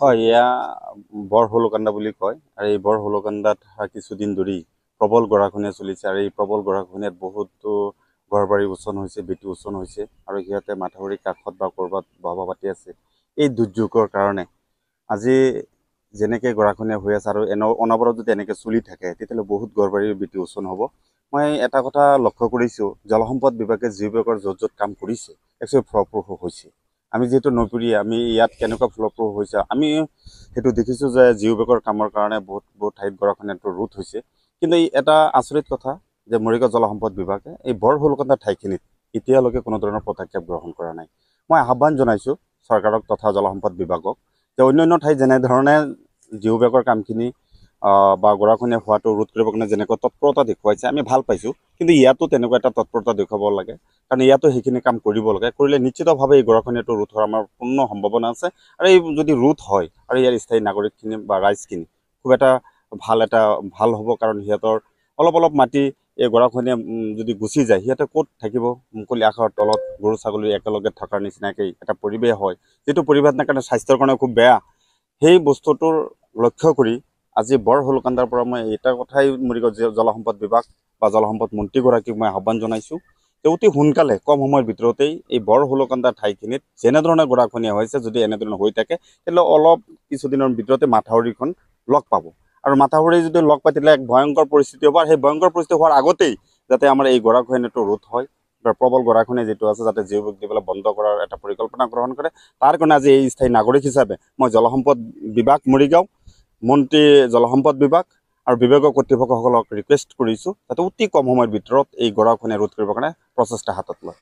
হয়, এয়া বৰ হলুকাণ্ডা বুলি কয় আৰু এই বৰ হলুকাণ্ডাত কিছুদিন ধৰি প্ৰবল গৰাখহনীয়া চলিছে আৰু এই প্ৰবল গৰাখহনীয়াত বহুতো ঘৰবাৰী উচন হৈছে, বেটি উচন হৈছে আৰু সিহঁতে মাথাউৰিৰ কাষত বা ক'ৰবাত বসবাস পাতি আছে। এই দুৰ্যোগৰ কাৰণে আজি যেনেকৈ গৰাখহনীয়া হৈ আছে আৰু অনবৰত যদি এনেকৈ চলি থাকে তেতিয়াহ'লে বহুত ঘৰবাৰীৰ বেটি উচন হ'ব। মই এটা কথা লক্ষ্য কৰিছোঁ, জলসম্পদ বিভাগে যিবিলাকৰ য'ত কাম কৰিছে একচুৱেলি ফলপ্ৰসূ হৈছে। আমি যিহেতু নৈপৰীয়া, আমি ইয়াত কেনেকুৱা ফলপ্ৰসূ হৈছে আমি সেইটো দেখিছোঁ যে জিঅ' বেগৰ কামৰ কাৰণে বহুত ঠাইত গৰাখহনীয়াটো ৰোধ হৈছে। কিন্তু এই এটা আচৰিত কথা যে মৰিগাঁও জলসম্পদ বিভাগে এই বৰ হলুকাণ্ডা ঠাইখিনিত এতিয়ালৈকে কোনো ধৰণৰ পদক্ষেপ গ্ৰহণ কৰা নাই। মই আহ্বান জনাইছোঁ চৰকাৰক তথা জলসম্পদ বিভাগক যে অন্যান্য ঠাইত যেনেধৰণে জিঅ' বেগৰ কামখিনি বা গৰাখহনীয়া হোৱাটো ৰোধ কৰিবৰ কাৰণে যেনেকৈ তৎপৰতা দেখুৱাইছে আমি ভাল পাইছোঁ, কিন্তু ইয়াতো তেনেকুৱা এটা তৎপৰতা দেখুৱাব লাগে, কাৰণ ইয়াতো সেইখিনি কাম কৰিব লাগে। কৰিলে নিশ্চিতভাৱে এই গৰাখহনীয়াটো ৰোধ হোৱাৰ আমাৰ পূৰ্ণ সম্ভাৱনা আছে আৰু এই যদি ৰোধ হয় আৰু ইয়াৰ স্থায়ী নাগৰিকখিনি বা ৰাইজখিনি খুব এটা ভাল হ'ব, কাৰণ সিহঁতৰ অলপ মাটি এই গৰাখহনীয়া যদি গুচি যায় সিহঁতে ক'ত থাকিব, মুকলি আকাশৰ তলত গৰু ছাগলী একেলগে থকাৰ নিচিনাকৈ এটা পৰিৱেশ হয়, যিটো পৰিৱেশ কাৰণে স্বাস্থ্যৰ কাৰণে খুব বেয়া। সেই বস্তুটোৰ লক্ষ্য কৰি আজি বৰ হলুকাণ্ডাৰ পৰা মই এটা কথাই মৰিগাঁও জলসম্পদ বিভাগ বা জলসম্পদ মন্ত্ৰীগৰাকীক মই আহ্বান জনাইছোঁ যে অতি সোনকালে কম সময়ৰ ভিতৰতেই এই বৰ হলুকাণ্ডা ঠাইখিনিত যেনেধৰণে গৰাখহনীয়া হৈছে যদি এনেধৰণে হৈ থাকে তেতিয়াহ'লে অলপ কিছুদিনৰ ভিতৰতে মাথাউৰিখন লগ পাব আৰু মাথাউৰি যদি লগ পায় তেতিয়াহ'লে এক ভয়ংকৰ পৰিস্থিতি হ'ব। আৰু সেই ভয়ংকৰ পৰিস্থিতি হোৱাৰ আগতেই যাতে আমাৰ এই গৰাখহনীয়াটো ৰোধ হয় বা প্ৰবল গৰাখহনীয়া যিটো আছে যাতে জিঅ' বেগ দি পেলাই বন্ধ কৰাৰ এটা পৰিকল্পনা গ্ৰহণ কৰে। তাৰ কাৰণে আজি এই স্থায়ী নাগৰিক হিচাপে মই জলসম্পদ বিভাগ মৰিগাঁও, মন্ত্ৰী জলসম্পদ বিভাগ আৰু বিভাগীয় কৰ্তৃপক্ষসকলক ৰিকুৱেষ্ট কৰিছোঁ যাতে অতি কম সময়ৰ ভিতৰত এই গৰাখহনীয়া ৰোধ কৰিবৰ কাৰণে প্ৰচেষ্টা হাতত লয়।